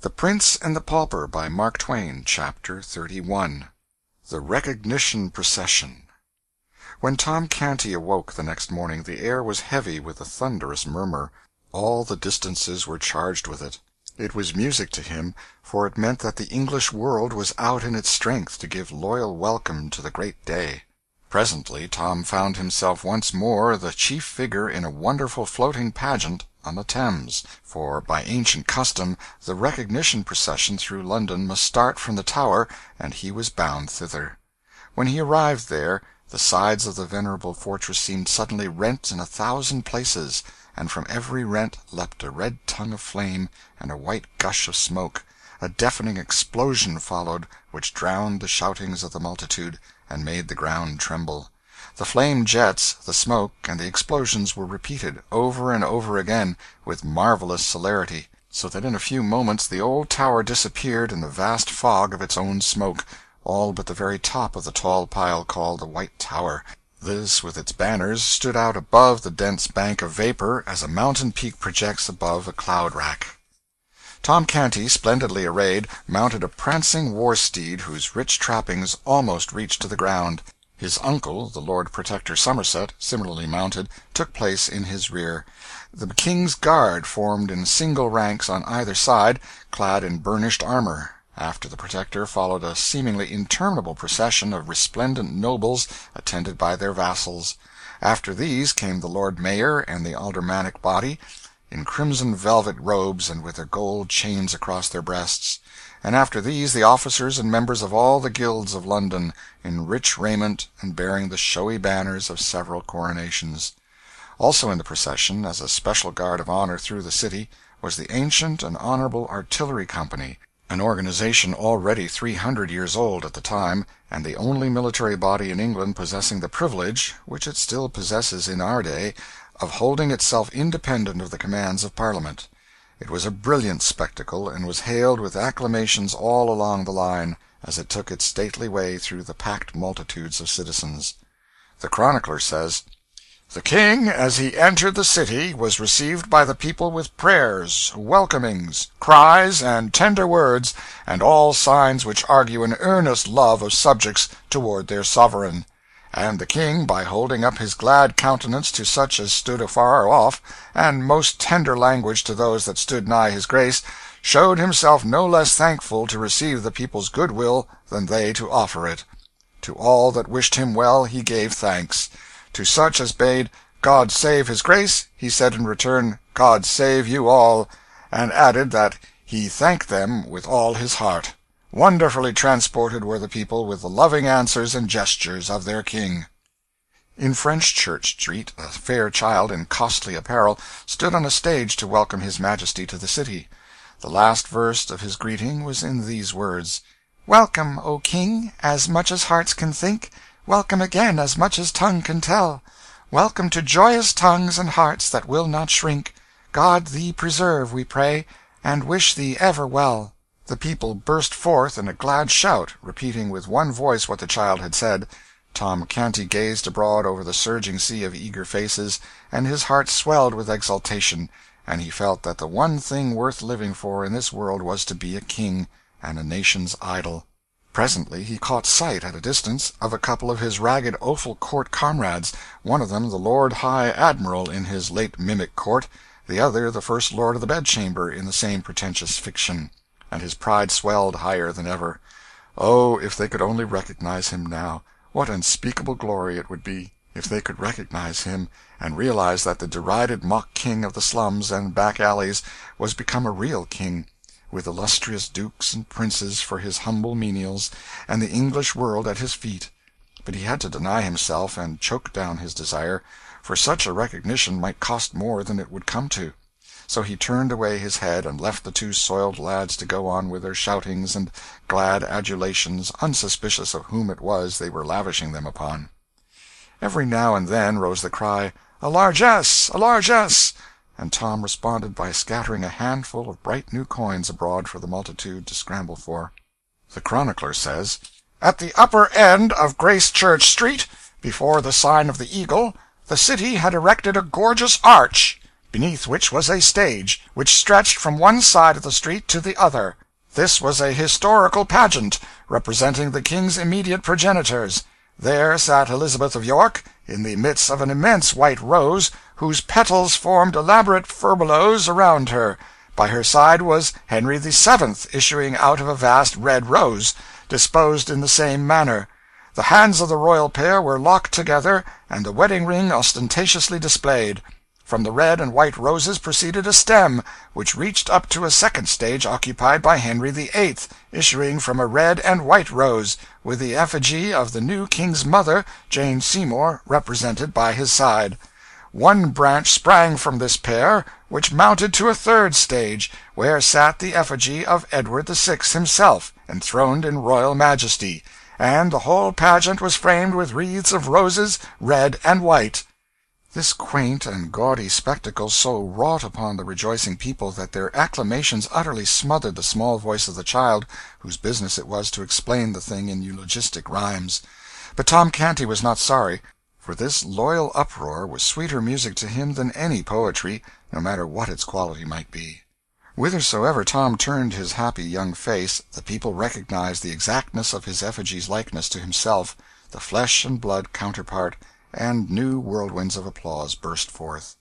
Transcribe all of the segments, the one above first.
The Prince and the Pauper by Mark Twain. Chapter 31. The Recognition Procession. When Tom Canty awoke the next morning, the air was heavy with a thunderous murmur. All the distances were charged with it. It was music to him, for it meant that the English world was out in its strength to give loyal welcome to the great day. Presently Tom found himself once more the chief figure in a wonderful floating pageant on the Thames, for by ancient custom the recognition procession through London must start from the Tower, and he was bound thither. When he arrived there, the sides of the venerable fortress seemed suddenly rent in 1,000 places, and from every rent leapt a red tongue of flame and a white gush of smoke. A deafening explosion followed, which drowned the shoutings of the multitude, and made the ground tremble. The flame jets, the smoke, and the explosions were repeated, over and over again, with marvelous celerity, so that in a few moments the old tower disappeared in the vast fog of its own smoke, all but the very top of the tall pile called the White Tower. This, with its banners, stood out above the dense bank of vapor as a mountain peak projects above a cloud-rack. Tom Canty, splendidly arrayed, mounted a prancing war-steed whose rich trappings almost reached to the ground. His uncle, the Lord Protector Somerset, similarly mounted, took place in his rear. The King's Guard formed in single ranks on either side, clad in burnished armor. After the Protector followed a seemingly interminable procession of resplendent nobles attended by their vassals. After these came the Lord Mayor and the aldermanic body, in crimson velvet robes and with their gold chains across their breasts. And after these the officers and members of all the guilds of London, in rich raiment and bearing the showy banners of several coronations. Also in the procession, as a special guard of honor through the city, was the Ancient and Honorable Artillery Company, an organization already 300 years old at the time, and the only military body in England possessing the privilege, which it still possesses in our day, of holding itself independent of the commands of Parliament. It was a brilliant spectacle, and was hailed with acclamations all along the line, as it took its stately way through the packed multitudes of citizens. The chronicler says, "The King, as he entered the city, was received by the people with prayers, welcomings, cries, and tender words, and all signs which argue an earnest love of subjects toward their sovereign. And the King, by holding up his glad countenance to such as stood afar off, and most tender language to those that stood nigh his grace, showed himself no less thankful to receive the people's good will than they to offer it. To all that wished him well he gave thanks. To such as bade God save his grace, he said in return, God save you all, and added that he thanked them with all his heart. Wonderfully transported were the people with the loving answers and gestures of their king." In French Church Street a fair child in costly apparel stood on a stage to welcome his Majesty to the city. The last verse of his greeting was in these words: "Welcome, O King, as much as hearts can think, welcome again as much as tongue can tell. Welcome to joyous tongues and hearts that will not shrink. God thee preserve, we pray, and wish thee ever well." The people burst forth in a glad shout, repeating with one voice what the child had said. Tom Canty gazed abroad over the surging sea of eager faces, and his heart swelled with exultation, and he felt that the one thing worth living for in this world was to be a king, and a nation's idol. Presently he caught sight, at a distance, of a couple of his ragged Offal Court comrades, one of them the Lord High Admiral in his late mimic court, the other the First Lord of the Bedchamber in the same pretentious fiction. And his pride swelled higher than ever. Oh, if they could only recognize him now, what unspeakable glory it would be if they could recognize him, and realize that the derided mock king of the slums and back alleys was become a real king, with illustrious dukes and princes for his humble menials, and the English world at his feet. But he had to deny himself and choke down his desire, for such a recognition might cost more than it would come to. So he turned away his head and left the two soiled lads to go on with their shoutings and glad adulations, unsuspicious of whom it was they were lavishing them upon. Every now and then rose the cry, "A largesse! A largesse!" and Tom responded by scattering a handful of bright new coins abroad for the multitude to scramble for. The chronicler says, "At the upper end of Grace Church Street, before the sign of the Eagle, the city had erected a gorgeous arch. beneath which was a stage, which stretched from one side of the street to the other. This was a historical pageant, representing the king's immediate progenitors. There sat Elizabeth of York, in the midst of an immense white rose, whose petals formed elaborate furbelows around her. By her side was Henry the Seventh, issuing out of a vast red rose, disposed in the same manner. The hands of the royal pair were locked together, and the wedding ring ostentatiously displayed. From the red and white roses proceeded a stem, which reached up to a second stage occupied by Henry the Eighth, issuing from a red and white rose, with the effigy of the new king's mother, Jane Seymour, represented by his side. One branch sprang from this pair, which mounted to a third stage, where sat the effigy of Edward the Sixth himself, enthroned in royal majesty, and the whole pageant was framed with wreaths of roses, red and white. This quaint and gaudy spectacle so wrought upon the rejoicing people that their acclamations utterly smothered the small voice of the child, whose business it was to explain the thing in eulogistic rhymes. But Tom Canty was not sorry, for this loyal uproar was sweeter music to him than any poetry, no matter what its quality might be. Whithersoever Tom turned his happy young face, the people recognized the exactness of his effigy's likeness to himself, the flesh and blood counterpart, and new whirlwinds of applause burst forth.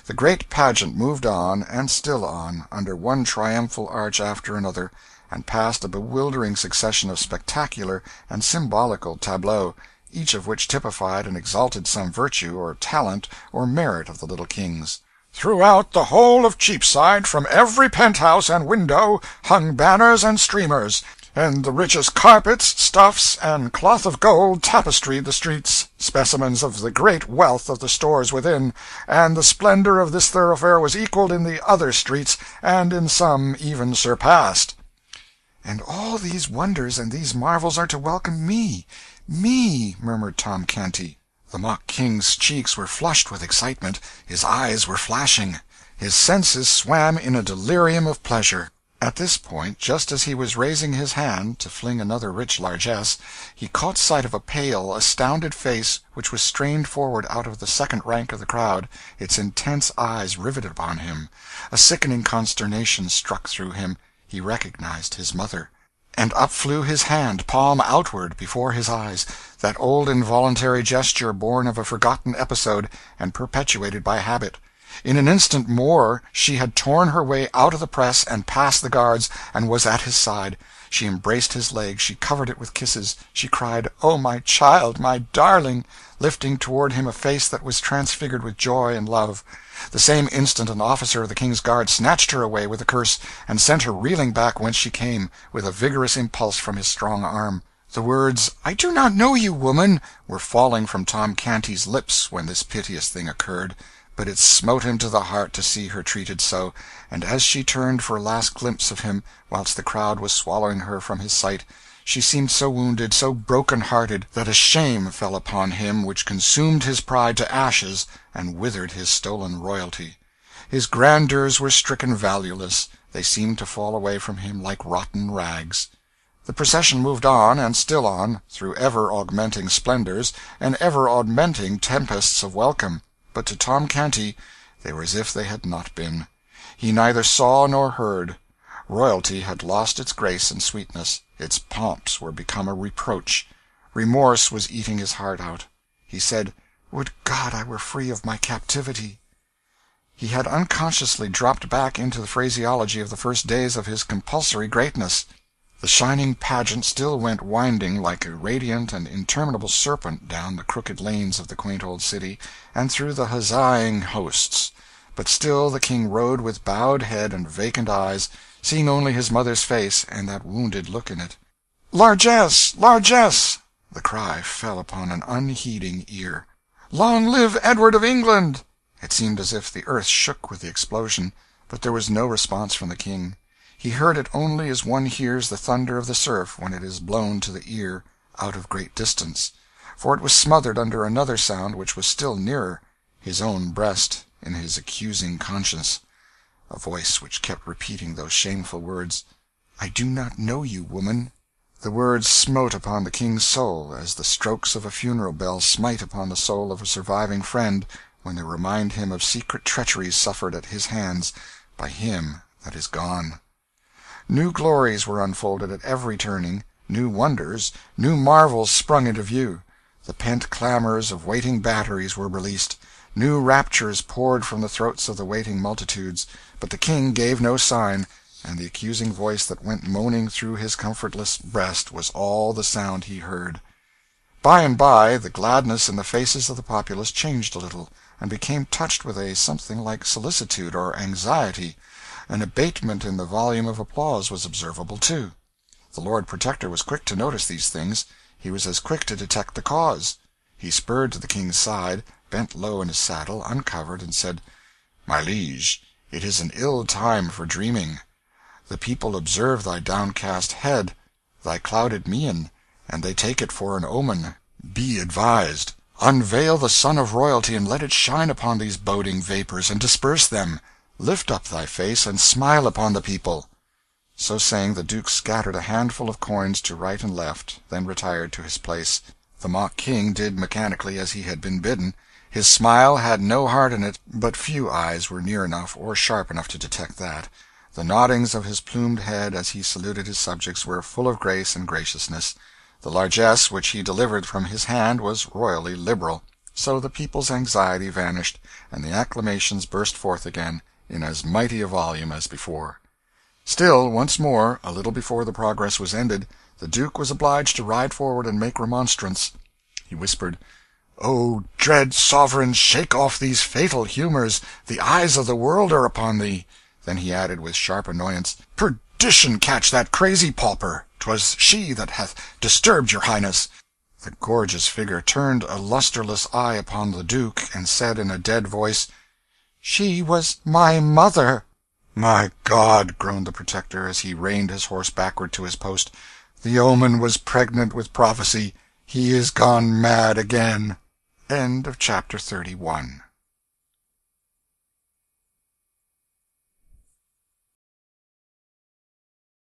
The great pageant moved on, and still on, under one triumphal arch after another, and passed a bewildering succession of spectacular and symbolical tableaux, each of which typified and exalted some virtue or talent or merit of the little king's. Throughout the whole of Cheapside, from every penthouse and window, hung banners and streamers, and the richest carpets, stuffs, and cloth of gold tapestried the streets, specimens of the great wealth of the stores within, and the splendor of this thoroughfare was equaled in the other streets, and in some even surpassed. "And all these wonders and these marvels are to welcome me, murmured Tom Canty. The mock king's cheeks were flushed with excitement, his eyes were flashing, his senses swam in a delirium of pleasure. At this point, just as he was raising his hand to fling another rich largesse, he caught sight of a pale, astounded face which was strained forward out of the second rank of the crowd, its intense eyes riveted upon him. A sickening consternation struck through him. He recognized his mother. And up flew his hand, palm outward, before his eyes, that old involuntary gesture born of a forgotten episode and perpetuated by habit. In an instant more she had torn her way out of the press and past the guards, and was at his side. She embraced his leg, she covered it with kisses, she cried, "Oh, my child, my darling!" lifting toward him a face that was transfigured with joy and love. The same instant an officer of the king's guard snatched her away with a curse, and sent her reeling back whence she came, with a vigorous impulse from his strong arm. The words, "I do not know you, woman," were falling from Tom Canty's lips when this piteous thing occurred. But it smote him to the heart to see her treated so, and as she turned for a last glimpse of him, whilst the crowd was swallowing her from his sight, she seemed so wounded, so broken-hearted, that a shame fell upon him which consumed his pride to ashes and withered his stolen royalty. His grandeurs were stricken valueless, they seemed to fall away from him like rotten rags. The procession moved on, and still on, through ever-augmenting splendors and ever-augmenting tempests of welcome. But to Tom Canty they were as if they had not been. He neither saw nor heard. Royalty had lost its grace and sweetness, its pomps were become a reproach. Remorse was eating his heart out. He said, "Would God I were free of my captivity!" He had unconsciously dropped back into the phraseology of the first days of his compulsory greatness. The shining pageant still went winding like a radiant and interminable serpent down the crooked lanes of the quaint old city, and through the huzzaing hosts. But still the king rode with bowed head and vacant eyes, seeing only his mother's face and that wounded look in it. "Largesse! Largesse!" The cry fell upon an unheeding ear. "Long live Edward of England!" It seemed as if the earth shook with the explosion, but there was no response from the king. He heard it only as one hears the thunder of the surf when it is blown to the ear out of great distance, for it was smothered under another sound which was still nearer, his own breast, in his accusing conscience, a voice which kept repeating those shameful words, "I do not know you, woman." The words smote upon the king's soul as the strokes of a funeral bell smite upon the soul of a surviving friend, when they remind him of secret treacheries suffered at his hands by him that is gone. New glories were unfolded at every turning, new wonders, new marvels sprung into view. The pent clamors of waiting batteries were released, new raptures poured from the throats of the waiting multitudes, but the king gave no sign, and the accusing voice that went moaning through his comfortless breast was all the sound he heard. By and by the gladness in the faces of the populace changed a little, and became touched with a something like solicitude or anxiety. An abatement in the volume of applause was observable, too. The Lord Protector was quick to notice these things. He was as quick to detect the cause. He spurred to the king's side, bent low in his saddle, uncovered, and said, "My liege, it is an ill time for dreaming. The people observe thy downcast head, thy clouded mien, and they take it for an omen. Be advised. Unveil the sun of royalty, and let it shine upon these boding vapors, and disperse them. Lift up thy face, and smile upon the people." So saying, the Duke scattered a handful of coins to right and left, then retired to his place. The mock king did mechanically as he had been bidden. His smile had no heart in it, but few eyes were near enough or sharp enough to detect that. The noddings of his plumed head as he saluted his subjects were full of grace and graciousness. The largesse which he delivered from his hand was royally liberal. So the people's anxiety vanished, and the acclamations burst forth again in as mighty a volume as before. Still, once more, a little before the progress was ended, the Duke was obliged to ride forward and make remonstrance. He whispered, "O dread sovereign, shake off these fatal humours. The eyes of the world are upon thee." Then he added with sharp annoyance, "Perdition catch that crazy pauper! 'Twas she that hath disturbed your highness." The gorgeous figure turned a lustreless eye upon the Duke, and said in a dead voice, "She was my mother." "My God!" groaned the Protector, as he reined his horse backward to his post. "The omen was pregnant with prophecy. He is gone mad again." Chapter 31